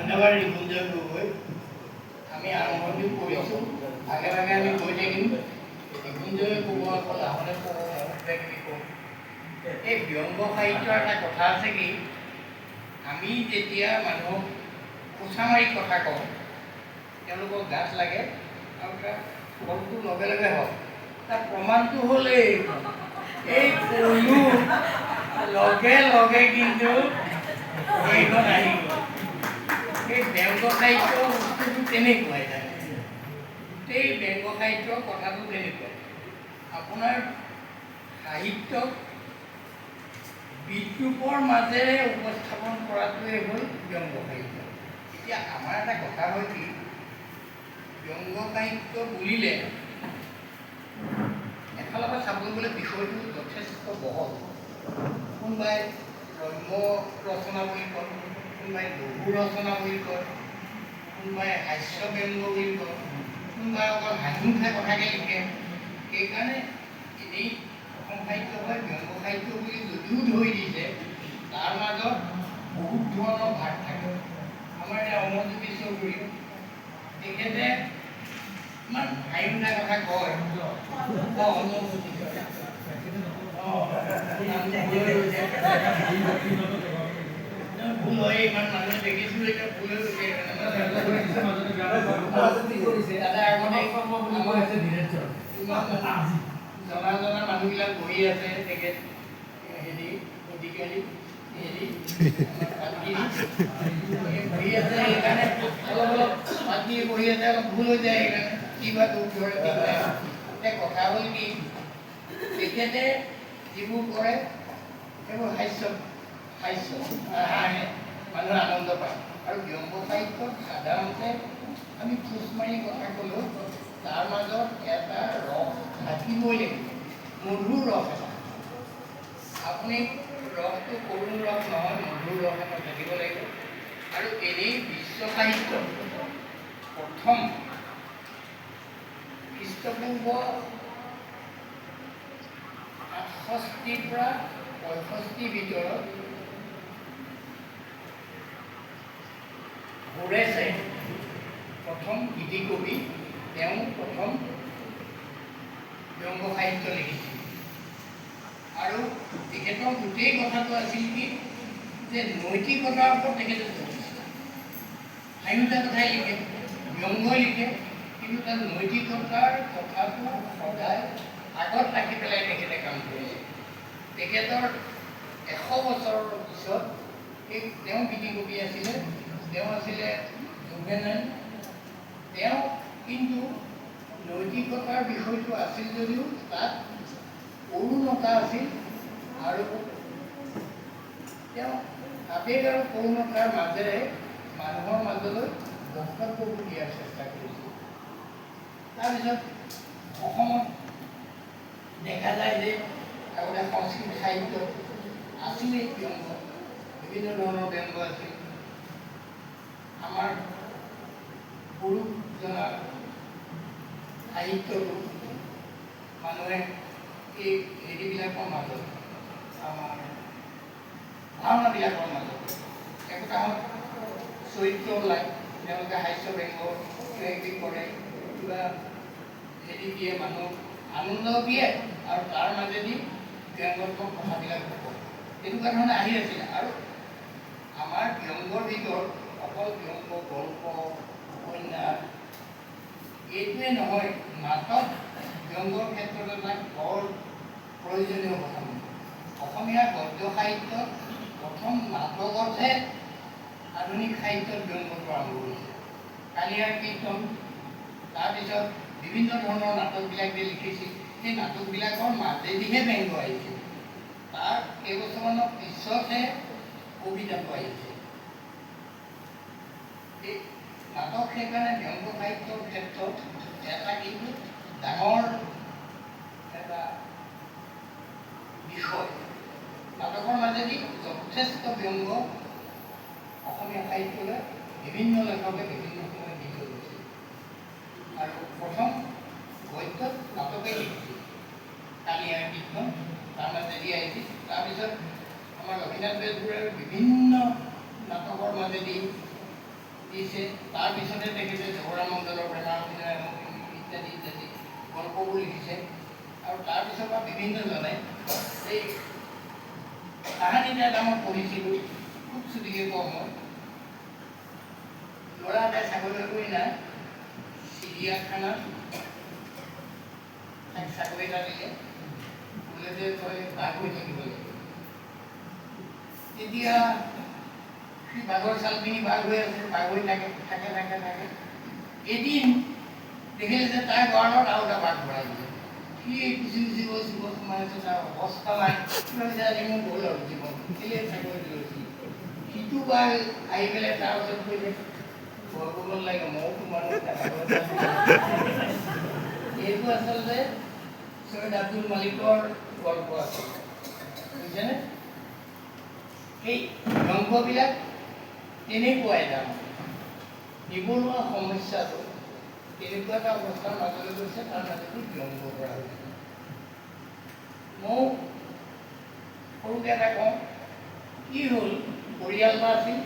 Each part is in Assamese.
ধন্যবাদ ৰিপুঞ্জয় গগৈ। আমি আৰম্ভণি কৰিছোঁ, ভাগে ভাগে আমি গৈ থাকিম। ৰিপুঞ্জয়ে ক'ব আকৌ লাহনে ক'ব, কিবা কিবি ক'ম। এই ব্যংগ সাহিত্যৰ এটা কথা আছে কি, আমি যেতিয়া মানুহক কোচা মাৰি কথা কওঁ, তেওঁলোকৰ গাত লাগে আৰু তাৰ ফলটো লগে লগে হয়। তাৰ প্ৰমাণটো হ'ল এই পলু লগে লগে কিন্তু এইখন আহি গ'ল। এই ব্যংগ সাহিত্য বস্তুটো তেনেকুৱাই থাকে। গোটেই ব্যংগ সাহিত্যৰ কথাটো তেনেকুৱাই। আপোনাৰ সাহিত্যক বিদ্ৰূপৰ মাজেৰে উপস্থাপন কৰাটোৱে হ'ল ব্যংগ সাহিত্য। এতিয়া আমাৰ এটা কথা হয় কি, ব্যংগ সাহিত্য বুলিলে এফালৰ পৰা চাবলৈ গ'লে বিষয়টো যথেষ্ট বহল। কোনোবাই ৰম্য ৰচনা বুলি কয়, কোনোবাই লঘু ৰচনা বুলি কয়, কোনোবাই হাস্য ব্যংগ বুলি কয়, কোনোবাই অকল হাঁহি উঠা কথাকে লিখে। সেইকাৰণে এনেই অসম সাহিত্য হয় ব্যংগ সাহিত্য বুলি যদিও ধৰি দিছে, তাৰ মাজত বহুত ধৰণৰ ভাগ থাকে। আমাৰ এতিয়া অমৰজ্যোতি চৌধুৰী, তেখেতে ইমান হাঁহি উঠা কথা কয়। ভুল হয়, ইমান মানুহে দেখিছোঁ এতিয়া ভুল হৈ গৈছে। দাদা আগতে জনা জনা মানুহবিলাক বহি আছে, তেখেত হেৰি অধিকাৰী বহি আছে, সেইকাৰণে অলপ অলপ মাতি বহি আছে, অলপ ভুল হৈ যায়। সেইকাৰণে কিবা দুখ ধৰে ঠিক নাই। এতিয়া কথা হ'ল কি, তেখেতে যিবোৰ কৰে সেইবোৰ হাস্য হাঁহে, মানুহে আনন্দ পায়। আৰু ব্যংগ সাহিত্যত সাধাৰণতে আমি খোজ মাৰি কথা ক'লেও তাৰ মাজত এটা ৰস থাকিবই লাগিব, মধুৰ ৰস এটা। আপুনি ৰসটো কৰুণ ৰস নহয়, মধুৰ ৰস এটা থাকিব লাগিব। আৰু এনেই বিশ্ব সাহিত্য প্ৰথম খ্ৰীষ্টপূৰ্ব ৬৮ৰ পৰা ৬৫ ভিতৰত হোৰেছে প্ৰথম গীতিকবি, তেওঁ প্ৰথম ব্যংগ সাহিত্য লিখিছিল। আৰু তেখেতৰ গোটেই কথাটো আছিল কি, যে নৈতিকতাৰ ওপৰত তেখেতে জোৰ দিছিল। হাঁহি উঠা কথাই লিখে, ব্যংগই লিখে, কিন্তু তাৰ নৈতিকতাৰ কথাটো সদায় আগত ৰাখি পেলাই তেখেতে কাম কৰিছে। তেখেতৰ ১০০ বছৰৰ পিছত তেওঁ গীতিকবি আছিলে, তেওঁ আছিলে জুভেনাইল। তেওঁ কিন্তু নৈতিকতাৰ বিষয়টো আছিল যদিও তাত কৰুণতা আছিল, আৰু তেওঁ আৱেগ আৰু কৰুণতাৰ মাজেৰে মানুহৰ মাজলৈ বক্তব্যবোৰ দিয়াৰ চেষ্টা কৰিছিল। তাৰপিছত অসমত দেখা যায় যে আগতে সংস্কৃত সাহিত্য আছিলেই ব্যংগ, বিভিন্ন ধৰণৰ ব্যংগ আছিল। আমাৰ গুৰুজনা সাহিত্যটো মানুহে এই হেৰিবিলাকৰ মাজত, আমাৰ ভাওনাবিলাকৰ মাজত একোটা হ'ল চৰিত্ৰ ওলায়, তেওঁলোকে হাস্য ব্যংগ কিবাকিবি কৰে, কিবা হেৰি দিয়ে, মানুহক আনন্দ দিয়ে, আৰু তাৰ মাজেদি ব্যংগাত্মক কথাবিলাক কয়। তেনেকুৱা ধৰণে আহি আছিলে। আৰু আমাৰ ব্যংগৰ ভিতৰত অকল ব্যংগ, গল্প, উপন্যাস এইটোৱে নহয়, নাটক ব্যংগৰ ক্ষেত্ৰত এটা বৰ প্ৰয়োজনীয় কথা। অসমীয়া গদ্য সাহিত্যত প্ৰথম নাটকতহে আধুনিক সাহিত্যত ব্যংগটো আৰম্ভ কৰিছে। কালীয়াৰ কীৰ্তন, তাৰপিছত বিভিন্ন ধৰণৰ নাটকবিলাক যে লিখিছিল, সেই নাটকবিলাকৰ মাজেদিহে ব্যংগ আহিছিল। তাৰ কেইবছৰমানৰ পিছতহে কবিতাটো আহিছে। এই নাটক সেইকাৰণে ব্যংগ সাহিত্যৰ ক্ষেত্ৰত এটা কিন্তু ডাঙৰ এটা বিষয়। নাটকৰ মাজেদি যথেষ্ট ব্যংগ অসমীয়া সাহিত্যলৈ বিভিন্ন লেখকে বিভিন্ন সময়ত দি থৈ গৈছিল। আৰু প্ৰথম গদ্যত নাটকে লিখিছিল, কালীয়াৰ কীৰ্তন তাৰ মাজেদি আহিছিল। তাৰপিছত আমাৰ লক্ষ্মীনাথ বেজবৰুৱাই বিভিন্ন নাটকৰ মাজেদি দিছে। তাৰপিছতে তেখেতে জহৰা মণ্ডলৰ প্ৰেমাৰ অভিনয় ইত্যাদি ইত্যাদি গল্পবোৰ লিখিছে। আৰু তাৰপিছৰ পৰা বিভিন্নজনে এই কাহানিতে এটা মই পঢ়িছিলোঁ, খুব চুটিকৈ কওঁ মই, ল'ৰা এটাই চাকৰি কৰি নাই, চিৰিয়াখানাত তাক চাকৰি এটা দিলে, বোলে যে তই বাঘ হৈ থাকিব লাগিব। তেতিয়া সি বাঘৰ চাল পিনি বাঘ হৈ আছে, বাঘ হৈ থাকে থাকে থাকে থাকে। এদিন দেখিলে যে তাৰ গঁৰালত আৰু এটা বাঘ ভৰাই দিলে। সি গুচি গুচি গৈ চুকত সোমাই আছে, তাৰ অৱস্থা নাই। আজি মোৰ গ'ল আৰু জীৱন, কেলৈ চাকৰি দিলোঁ। সিটো বাঘ আহি পেলাই তাৰ ওচৰত কৈছে, ভয় কৰিব লাগে, ময়ো তোমাৰ এইটো আচলতে ছৈয়দ আব্দুল মালিকৰ গল্প আছে, বুজিছেনে? এই ধ্বংসবিলাক তেনেকুৱাই তাৰমানে নিবনুৱা সমস্যাটো তেনেকুৱা এটা অৱস্থাৰ মাজলৈ গৈছে, তাৰ মাজতো ধ্বংস কৰা হৈছে। মই সৰুকৈ এটা কওঁ, কি হ'ল, পৰিয়াল এটা আছিল,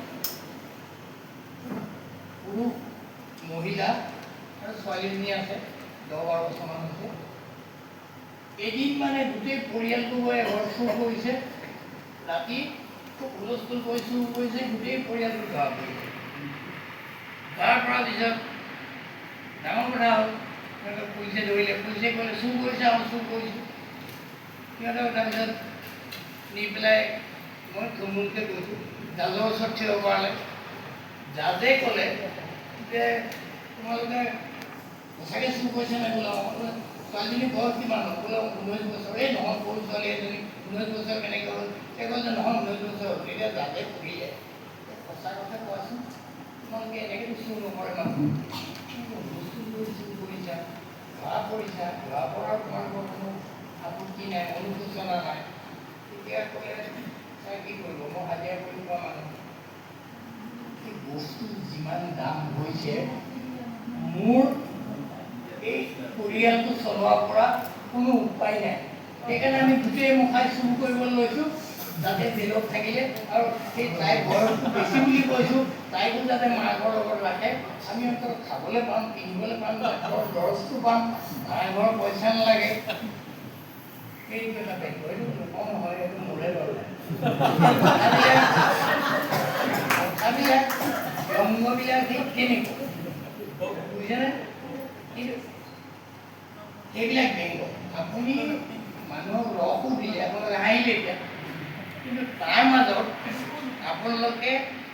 পুৰুষ মহিলা আৰু ছোৱালীজনী আছে, 10-12 বছৰমান হৈছে। এদিন মানে গোটেই পৰিয়ালটো গৈ এঘৰ চুৰ কৰিছে, ৰাতি খুব হুলস্থুল কৰি চুৰ কৰিছে, গোটেই পৰিয়ালটো ধৰা পৰিছে। ধৰাৰ পৰা পিছত ডাঙৰ কথা হ'ল, সিহঁতক পুলিচে ধৰিলে, পুলিচে ক'লে চুৰ কৰিছে, আৰু চুৰ কৰিছোঁ। সিহঁতক তাৰপিছত নি পেলাই মই থুলমূলকৈ গৈছোঁ, জাজৰ ওচৰত থিয় কৰালে। জাজে ক'লে যে তোমালোকে সঁচাকৈ চুৰ কৰিছে নে? বোলে ছোৱালীজনী বয়স কিমান হ'ল? বোলে 19 বছৰ। এই নহয়, সৰু ছোৱালী এজনী 19 বছৰ কেনেকৈ হ'ল? সেই ক'লে যে নহয়, 19 বছৰ হ'ল। তেতিয়া জাজে সুধিলে, সঁচা কথা কোৱাচোন, তোমালোকে এনেকৈ চুৰ নকৰে মানুহ, চুৰ কৰিছা, ধৰা পৰিছা, ধৰা পৰাৰ তোমালোকৰ কোনো আপত্তি নাই, অনুশোচনা নাই। তেতিয়া ক'লে, ছাৰ কি কৰিব, মই হাজিৰা কৰি খোৱা মানুহ, এই বস্তু যিমান দাম হৈছে, মোৰ এই পৰিয়ালটো চলোৱাৰ পৰা কোনো উপায় নাই। সেইকাৰণে আমি গোটেই মুখাই চুৰ কৰিবলৈ লৈছোঁ, যাতে জেলত থাকিলে, আৰু সেই তাইৰ বয়সটো বেছি বুলি কৈছোঁ, তাইকো যাতে মাকৰ লগত ৰাখে, আমি অন্তত খাবলৈ পাম, কিনিবলৈ পাম, ডাক্তৰৰ দৰৱটো পাম, ঘৰৰ পইচা নালাগে। সেইটো এটা বেংক, এইটো নকওঁ নহয়, এইটো মোৰে বাৰু। কথাবিলাক ব্যংগবিলাক ঠিক তেনেকুৱা, বুজিছেনে? কিন্তু সেইবিলাক ব্যংগ, আপুনি মানুহক ৰসো দিলে, আপোনালোকে হাঁহিলে এতিয়া, কিন্তু তাৰ মাজত আপোনালোকে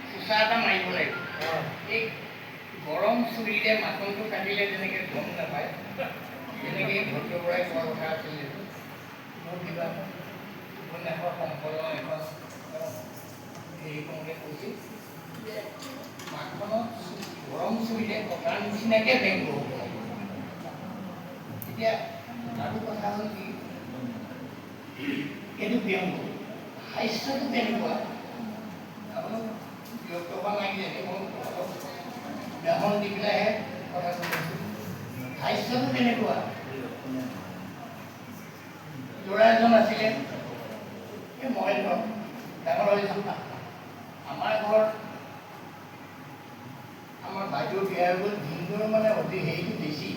খোচা এটা মাৰিব লাগিব। এই গৰম চুৰিৰে মাখনটো কাটিলে যেনেকৈ গম নাপায়, তেনেকৈ ভদ্ৰ বৰাই কোৱা কথা আছিল। মোৰ কিবা উপন্যাসৰ সম্পাদক এখন হেৰি কৰোঁতে কৈছিল যে মাখনত গৰম চুৰিৰে কটাৰ নিচিনাকৈ ব্যংগ হ'ব লাগে। এতিয়া আৰু কথা হ'ল কি, এইটো ব্যংগ, হাস্যটো কেনেকুৱা, আপোনাক ব্যক্ত হোৱা নাই কিজানি, মই উদাহৰণ দি পেলাইহে কথাটো কৈছোঁ। হাস্যটো কেনেকুৱা, ল'ৰা এজন আছিলে, এই মই ধৰক ডাঙৰ হৈছোঁ, আমাৰ ঘৰত আমাৰ বাইদেউ বিয়া হৈ গ'ল, ভিনদেউৰ মানে অতি হেৰিটো বেছি,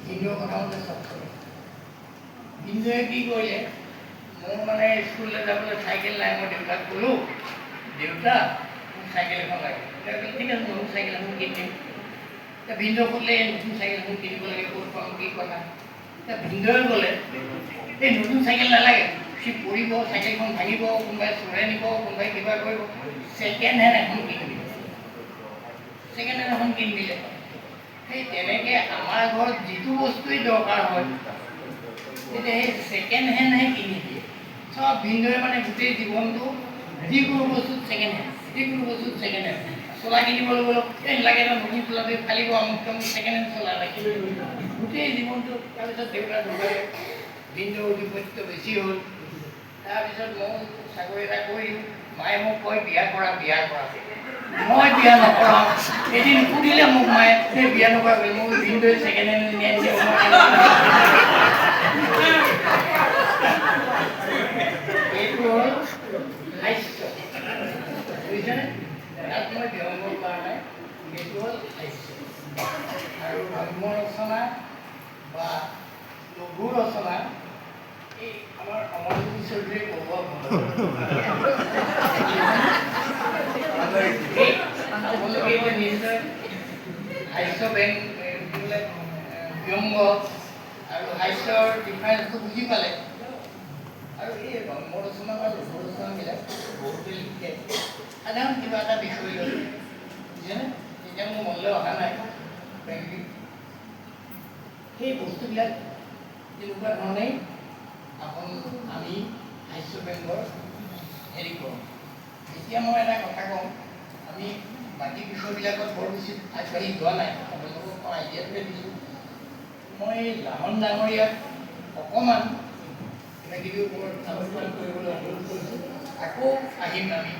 ভিনদেউৰ কথা মতে চব চলে। ভিনদেউৱে কি কৰিলে, মোৰ মানে স্কুললৈ যাবলৈ চাইকেল নাই, মই দেউতাক ক'লোঁ, দেউতা মোক চাইকেল এখন লাগে। দেউতাই ঠিক আছে, নতুন চাইকেল এখন কিনি দিম। এতিয়া ভিনদেউ ক'লে নতুন চাইকেল এখন কিনিব লাগে, ক'ত পাম, কি কথা। এতিয়া ভিনদেউৱে ক'লে, এই নতুন চাইকেল নালাগে, সি পৰিব, চাইকেলখন ভাঙিব, কোনোবাই চোৰে নিব, কোনোবাই কিবা কৰিব, ছেকেণ্ড হেণ্ড এখন কিনি দিব। ছেকেণ্ড হেণ্ড এখন কিনি দিলে। সেই তেনেকৈ আমাৰ ঘৰত যিটো বস্তুৱেই দৰকাৰ হয়, তেতিয়া সেই ছেকেণ্ড হেণ্ডহে কিনি দিয়ে। চব ভিনদেউৱে মানে গোটেই জীৱনটো যিকোনো বস্তুত ছেকেণ্ড হেণ্ড, যিকোনো বস্তুত ছেকেণ্ড হেণ্ড। চোলা কিনিবলৈ গ'লেও এই লাগে এটা নতুন চোলাটো ফালিব, আমুক তামুক ছেকেণ্ড হেণ্ড চোলা ৰাখি লৈ গ'ল গোটেই জীৱনটো। তাৰপিছত দেউতা ঢুকালে, ভিনদেউৰ অধিপত্য বেছি হ'ল। তাৰপিছত মই চাকৰি এটা কৰিলোঁ, মায়ে মোক কয় বিয়া কৰা, বিয়া কৰা। মই বিয়া নকৰাওঁ। এদিন সুধিলে মোক মায়ে, সেই বিয়া নকৰা বুলি, মই ভিনদেউৱে ছেকেণ্ড হেণ্ড নিয়াই দিছে। এইটো হ'ল হাস্য, বুজিছেনে? তাত মই ব্যংগ কৰা নাই, সেইটো হ'ল হাস্য। আৰু ৰম্য ৰচনা বা লঘু ৰচনা এই আমাৰ অমৰজ্যোতি চৌধুৰীয়ে ক'ব আপোনালোকে এতিয়া নিশ্চয় হাস্য ব্যংগ আৰু হাস্যৰ ডিফাৰেঞ্চটো বুজি পালে। আৰু এই ৰম্য ৰচনা বা লঘু ৰচনাবিলাক বহুতে লিখে সাধাৰণ কিবা এটা বিষয় লৈ, বুজিছেনে? এতিয়া মোৰ মনলৈ অহা নাই সেই বস্তুবিলাক তেনেকুৱা ধৰণেই আমি হাস্য ব্যংগৰ হেৰি কৰোঁ। এতিয়া মই এটা কথা কওঁ, আমি বাকী বিষয়বিলাকত বৰ বেছি আগবাঢ়ি যোৱা নাই, আপোনালোকক মই আইডিয়াটোৱে দিছোঁ। মই লাহন ডাঙৰীয়াক অকণমান কিবা কিবিৰ ওপৰত আলোচনা কৰিবলৈ অনুৰোধ কৰিছোঁ। আকৌ আহিম আমি